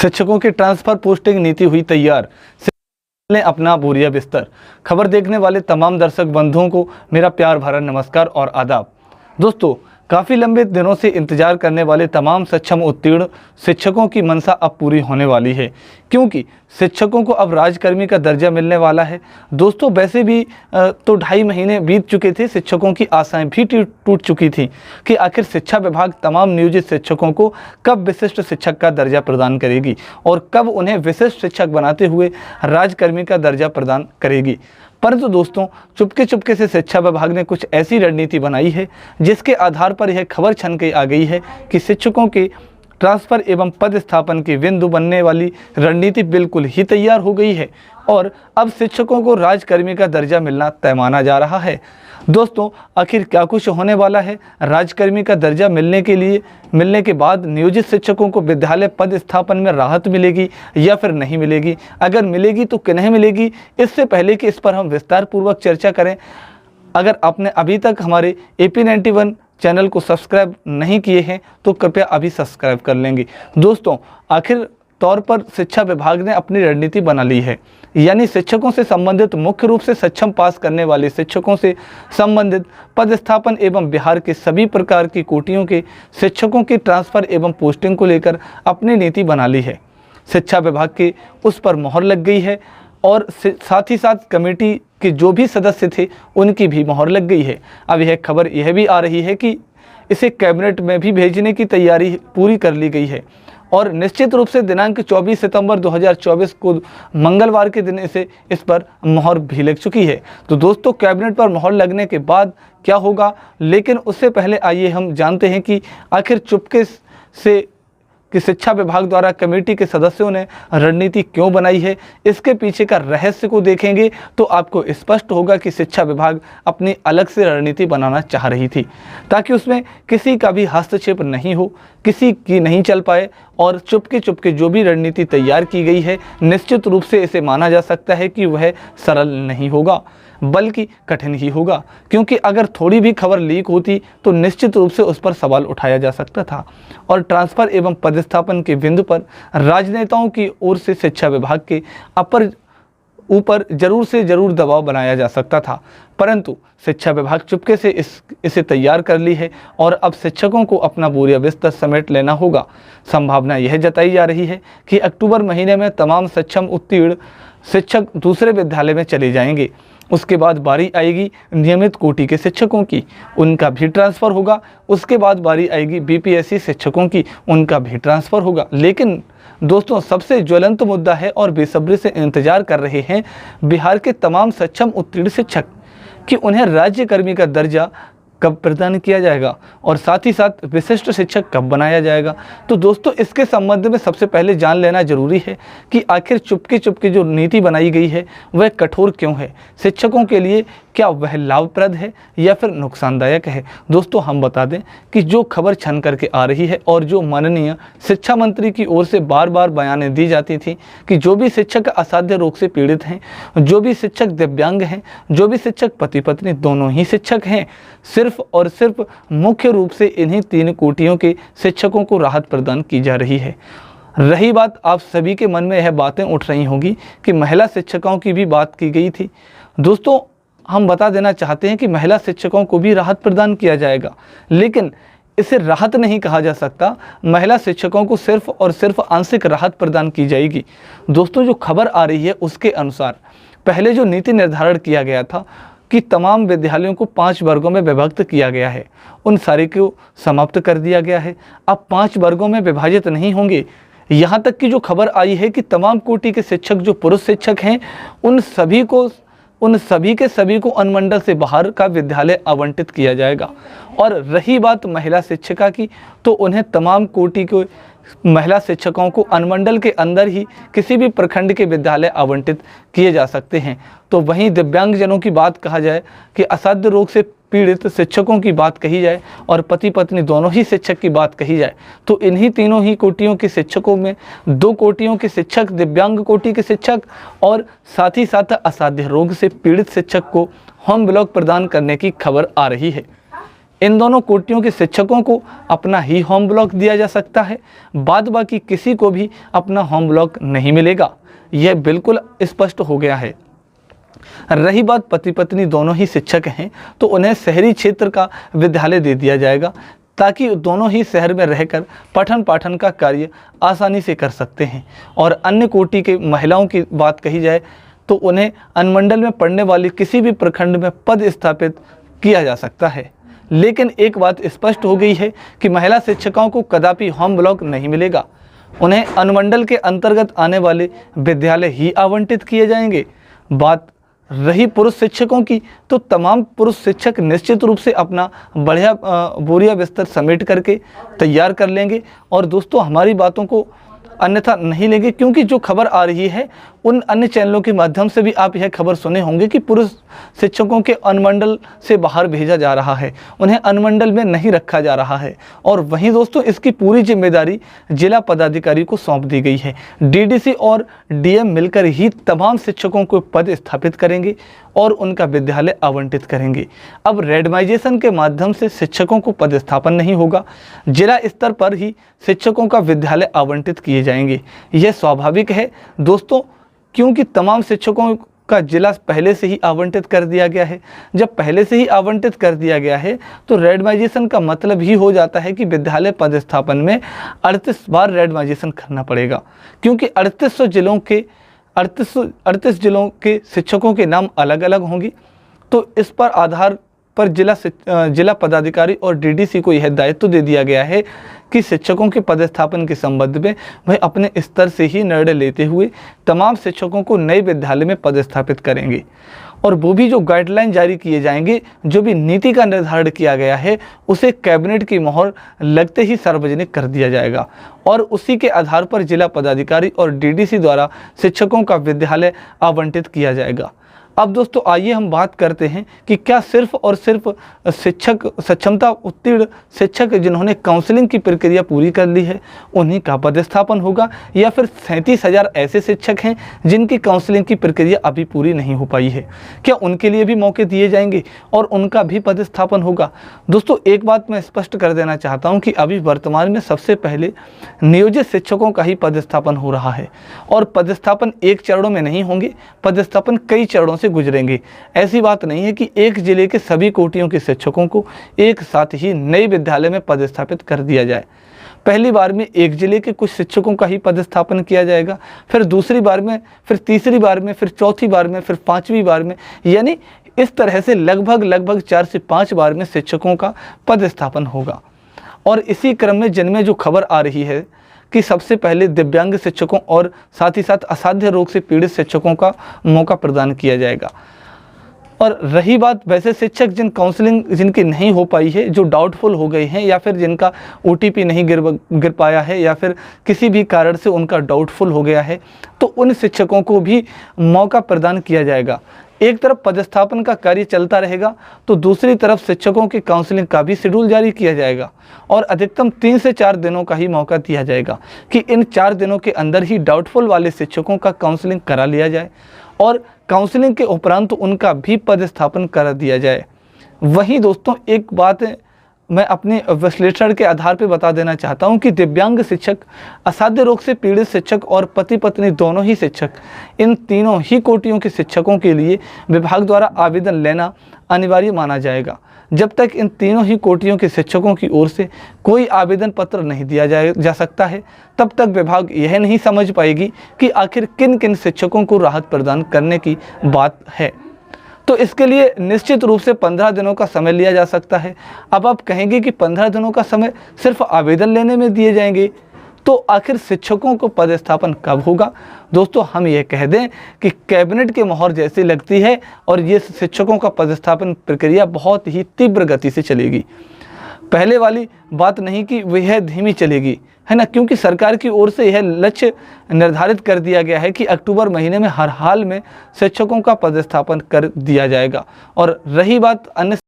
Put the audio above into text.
शिक्षकों की transfer posting नीति हुई तैयार, ने अपना बोरिया बिस्तर। खबर देखने वाले तमाम दर्शक बंधुओं को मेरा प्यार भरा नमस्कार और आदाब। दोस्तों, काफ़ी लंबे दिनों से इंतजार करने वाले तमाम सक्षम उत्तीर्ण शिक्षकों की मंशा अब पूरी होने वाली है, क्योंकि शिक्षकों को अब राजकर्मी का दर्जा मिलने वाला है। दोस्तों, वैसे भी तो 2.5 महीने बीत चुके थे, शिक्षकों की आशाएं भी टूट चुकी थी कि आखिर शिक्षा विभाग तमाम नियोजित शिक्षकों को कब विशिष्ट शिक्षक का दर्जा प्रदान करेगी और कब उन्हें विशिष्ट शिक्षक बनाते हुए राजकर्मी का दर्जा प्रदान करेगी। परंतु दोस्तों, चुपके से शिक्षा विभाग ने कुछ ऐसी रणनीति बनाई है जिसके आधार पर यह खबर छन के आ गई है कि शिक्षकों के ट्रांसफ़र एवं पदस्थापन की बिंदु बनने वाली रणनीति बिल्कुल ही तैयार हो गई है और अब शिक्षकों को राजकर्मी का दर्जा मिलना तय माना जा रहा है। दोस्तों, आखिर क्या कुछ होने वाला है? राजकर्मी का दर्जा मिलने के बाद नियोजित शिक्षकों को विद्यालय पदस्थापन में राहत मिलेगी या फिर नहीं मिलेगी? अगर मिलेगी तो किन्हें मिलेगी? इससे पहले कि इस पर हम विस्तार पूर्वक चर्चा करें, अगर आपने अभी तक हमारे AP91 चैनल को सब्सक्राइब नहीं किए हैं तो कृपया अभी सब्सक्राइब कर लेंगे। दोस्तों, आखिर तौर पर शिक्षा विभाग ने अपनी रणनीति बना ली है, यानी शिक्षकों से संबंधित मुख्य रूप से सक्षम पास करने वाले शिक्षकों से संबंधित पदस्थापन एवं बिहार के सभी प्रकार की कोटियों के शिक्षकों की ट्रांसफ़र एवं पोस्टिंग को लेकर अपनी नीति बना ली है। शिक्षा विभाग के उस पर मोहर लग गई है और साथ ही साथ कमेटी के जो भी सदस्य थे उनकी भी मोहर लग गई है। अब यह खबर यह भी आ रही है कि इसे कैबिनेट में भी भेजने की तैयारी पूरी कर ली गई है और निश्चित रूप से दिनांक 24 सितंबर 2024 को मंगलवार के दिन इस पर मोहर भी लग चुकी है। तो दोस्तों, कैबिनेट पर मोहर लगने के बाद क्या होगा, लेकिन उससे पहले आइए हम जानते हैं कि आखिर चुपके से कि शिक्षा विभाग द्वारा कमेटी के सदस्यों ने रणनीति क्यों बनाई है। इसके पीछे का रहस्य को देखेंगे तो आपको स्पष्ट होगा कि शिक्षा विभाग अपनी अलग से रणनीति बनाना चाह रही थी ताकि उसमें किसी का भी हस्तक्षेप नहीं हो, किसी की नहीं चल पाए और चुपके जो भी रणनीति तैयार की गई है, निश्चित रूप से इसे माना जा सकता है कि वह सरल नहीं होगा बल्कि कठिन ही होगा, क्योंकि अगर थोड़ी भी खबर लीक होती तो निश्चित रूप से उस पर सवाल उठाया जा सकता था और ट्रांसफ़र एवं पदस्थापन के बिंदु पर राजनेताओं की ओर से शिक्षा विभाग के ऊपर जरूर दबाव बनाया जा सकता था। परंतु शिक्षा विभाग चुपके से इसे तैयार कर ली है और अब शिक्षकों को अपना बोरिया बिस्तर समेट लेना होगा। संभावना यह जताई जा रही है कि अक्टूबर महीने में तमाम सक्षम उत्तीर्ण शिक्षक दूसरे विद्यालय में चले जाएंगे। उसके बाद बारी आएगी नियमित कोटि के शिक्षकों की, उनका भी ट्रांसफ़र होगा। उसके बाद बारी आएगी BPSC शिक्षकों की, उनका भी ट्रांसफ़र होगा। लेकिन दोस्तों, सबसे ज्वलंत मुद्दा है और बेसब्री से इंतजार कर रहे हैं बिहार के तमाम सक्षम उत्तीर्ण शिक्षक कि उन्हें राज्यकर्मी का दर्जा कब प्रदान किया जाएगा और साथ ही साथ विशिष्ट शिक्षक कब बनाया जाएगा। तो दोस्तों, इसके संबंध में सबसे पहले जान लेना जरूरी है कि आखिर चुपके जो नीति बनाई गई है वह कठोर क्यों है, शिक्षकों के लिए क्या वह लाभप्रद है या फिर नुकसानदायक है। दोस्तों, हम बता दें कि जो खबर छन करके आ रही है और जो माननीय शिक्षा मंत्री की ओर से बार बयानें दी जाती थी कि जो भी शिक्षक असाध्य रोग से पीड़ित हैं, जो भी शिक्षक दिव्यांग हैं, जो भी शिक्षक पति पत्नी दोनों ही शिक्षक हैं, सिर्फ और सिर्फ मुख्य रूप से इन्हीं 3 कोटियों के शिक्षकों को राहत प्रदान की जा रही है। रही बात, आप सभी के मन में यह बातें उठ रही होंगी कि महिला शिक्षकों की भी बात की गई थी। दोस्तों, हम बता देना चाहते हैं कि महिला शिक्षकों को भी राहत प्रदान किया जाएगा, लेकिन इसे राहत नहीं कहा जा सकता। महिला शिक्षकों को सिर्फ और सिर्फ आंशिक राहत प्रदान की जाएगी। दोस्तों, जो खबर आ रही है उसके अनुसार पहले जो नीति निर्धारण किया गया था कि तमाम विद्यालयों को 5 वर्गों में विभक्त किया गया है, उन सारे को समाप्त कर दिया गया है। अब 5 वर्गों में विभाजित नहीं होंगे। यहाँ तक कि जो खबर आई है कि तमाम कोटि के शिक्षक जो पुरुष शिक्षक हैं उन सभी के सभी को अनुमंडल से बाहर का विद्यालय आवंटित किया जाएगा। और रही बात महिला शिक्षिका की, तो उन्हें तमाम कोटि के महिला शिक्षकों को अनुमंडल के अंदर ही किसी भी प्रखंड के विद्यालय आवंटित किए जा सकते हैं। तो वहीं दिव्यांगजनों की बात कहा जाए कि असाध्य रोग से पीड़ित शिक्षकों की बात कही जाए और पति पत्नी दोनों ही शिक्षक की बात कही जाए, तो इन्हीं तीनों ही कोटियों के शिक्षकों में 2 कोटियों के शिक्षक दिव्यांग कोटि के शिक्षक और साथ ही साथ असाध्य रोग से पीड़ित शिक्षक को होम ब्लॉक प्रदान करने की खबर आ रही है। इन दोनों कोटियों के शिक्षकों को अपना ही होम ब्लॉक दिया जा सकता है, बाद बाकी किसी को भी अपना होम ब्लॉक नहीं मिलेगा। यह बिल्कुल स्पष्ट हो गया है। रही बात पति पत्नी दोनों ही शिक्षक हैं तो उन्हें शहरी क्षेत्र का विद्यालय दे दिया जाएगा, ताकि दोनों ही शहर में रहकर पठन पाठन का कार्य आसानी से कर सकते हैं। और अन्य कोटि के महिलाओं की बात कही जाए तो उन्हें अनुमंडल में पढ़ने वाली किसी भी प्रखंड में पद स्थापित किया जा सकता है। लेकिन एक बात स्पष्ट हो गई है कि महिला शिक्षकों को कदापि होम ब्लॉक नहीं मिलेगा। उन्हें अनुमंडल के अंतर्गत आने वाले विद्यालय ही आवंटित किए जाएंगे। बात रही पुरुष शिक्षकों की, तो तमाम पुरुष शिक्षक निश्चित रूप से अपना बढ़िया बोरिया बिस्तर समेट करके तैयार कर लेंगे। और दोस्तों, हमारी बातों को अन्यथा नहीं लेंगे, क्योंकि जो खबर आ रही है उन अन्य चैनलों के माध्यम से भी आप यह खबर सुने होंगे कि पुरुष शिक्षकों के अनुमंडल से बाहर भेजा जा रहा है, उन्हें अनुमंडल में नहीं रखा जा रहा है। और वहीं दोस्तों, इसकी पूरी जिम्मेदारी जिला पदाधिकारी को सौंप दी गई है। डीडीसी और डीएम मिलकर ही तमाम शिक्षकों को पद स्थापित करेंगे और उनका विद्यालय आवंटित करेंगे। अब रेंडमाइजेशन के माध्यम से शिक्षकों को पदस्थापन नहीं होगा, जिला स्तर पर ही शिक्षकों का विद्यालय आवंटित किए जाएंगे। यह स्वाभाविक है दोस्तों, क्योंकि तमाम शिक्षकों का जिला पहले से ही आवंटित कर दिया गया है। जब पहले से ही आवंटित कर दिया गया है तो रेंडमाइजेशन का मतलब ही हो जाता है कि विद्यालय पदस्थापन में 38 बार रेंडमाइजेशन करना पड़ेगा, क्योंकि 38 जिलों के शिक्षकों के नाम अलग अलग होंगे। तो इस पर आधार पर जिला पदाधिकारी और डीडीसी को यह दायित्व दे दिया गया है कि शिक्षकों के पदस्थापन के संबंध में वह अपने स्तर से ही निर्णय लेते हुए तमाम शिक्षकों को नए विद्यालय में पदस्थापित करेंगे। और वो भी जो गाइडलाइन जारी किए जाएंगे, जो भी नीति का निर्धारण किया गया है, उसे कैबिनेट की मोहर लगते ही सार्वजनिक कर दिया जाएगा और उसी के आधार पर जिला पदाधिकारी और डीडीसी द्वारा शिक्षकों का विद्यालय आवंटित किया जाएगा। अब दोस्तों, आइए हम बात करते हैं कि क्या सिर्फ और सिर्फ शिक्षक सक्षमता उत्तीर्ण शिक्षक जिन्होंने काउंसलिंग की प्रक्रिया पूरी कर ली है उन्हीं का पदस्थापन होगा, या फिर 37,000 ऐसे शिक्षक हैं जिनकी काउंसलिंग की प्रक्रिया अभी पूरी नहीं हो पाई है, क्या उनके लिए भी मौके दिए जाएंगे और उनका भी पदस्थापन होगा? दोस्तों, एक बात मैं स्पष्ट कर देना चाहता हूँ कि अभी वर्तमान में सबसे पहले नियोजित शिक्षकों का ही पदस्थापन हो रहा है और पदस्थापन एक चरणों में नहीं होंगे, पदस्थापन कई चरणों से गुजरेंगे। ऐसी बात नहीं है कि एक जिले के सभी कोटियों के शिक्षकों को एक साथ ही नए विद्यालय में पदस्थापित कर दिया जाए। पहली बार में एक जिले के कुछ शिक्षकों का ही पदस्थापन किया जाएगा, फिर दूसरी बार में, फिर तीसरी बार में, फिर चौथी बार में, फिर पांचवी बार में, यानी इस तरह से लगभग 4 से 5 बार में शिक्षकों का पदस्थापन होगा। और इसी क्रम में जिनमें जो खबर आ रही है कि सबसे पहले दिव्यांग शिक्षकों और साथ ही साथ असाध्य रोग से पीड़ित शिक्षकों का मौका प्रदान किया जाएगा। और रही बात वैसे शिक्षक जिनकी नहीं हो पाई है, जो डाउटफुल हो गए हैं या फिर जिनका ओटीपी नहीं गिर पाया है या फिर किसी भी कारण से उनका डाउटफुल हो गया है, तो उन शिक्षकों को भी मौका प्रदान किया जाएगा। एक तरफ पदस्थापन का कार्य चलता रहेगा तो दूसरी तरफ शिक्षकों की काउंसलिंग का भी शेड्यूल जारी किया जाएगा और अधिकतम 3 से 4 दिनों का ही मौका दिया जाएगा कि इन 4 दिनों के अंदर ही डाउटफुल वाले शिक्षकों का काउंसलिंग करा लिया जाए और काउंसलिंग के उपरांत उनका भी पदस्थापन करा दिया जाए। वहीं दोस्तों, एक बात मैं अपने विश्लेषण के आधार पर बता देना चाहता हूं कि दिव्यांग शिक्षक, असाध्य रोग से पीड़ित शिक्षक और पति पत्नी दोनों ही शिक्षक, इन तीनों ही कोटियों के शिक्षकों के लिए विभाग द्वारा आवेदन लेना अनिवार्य माना जाएगा। जब तक इन तीनों ही कोटियों के शिक्षकों की ओर से कोई आवेदन पत्र नहीं दिया जा सकता है, तब तक विभाग यह नहीं समझ पाएगी कि आखिर किन किन शिक्षकों को राहत प्रदान करने की बात है। तो इसके लिए निश्चित रूप से 15 दिनों का समय लिया जा सकता है। अब आप कहेंगे कि 15 दिनों का समय सिर्फ आवेदन लेने में दिए जाएंगे, तो आखिर शिक्षकों को पदस्थापन कब होगा? दोस्तों, हम ये कह दें कि कैबिनेट की मोहर जैसी लगती है और ये शिक्षकों का पदस्थापन प्रक्रिया बहुत ही तीव्र गति से चलेगी। पहले वाली बात नहीं कि वह धीमी चलेगी, है ना, क्योंकि सरकार की ओर से यह लक्ष्य निर्धारित कर दिया गया है कि अक्टूबर महीने में हर हाल में शिक्षकों का पदस्थापन कर दिया जाएगा। और रही बात अन्य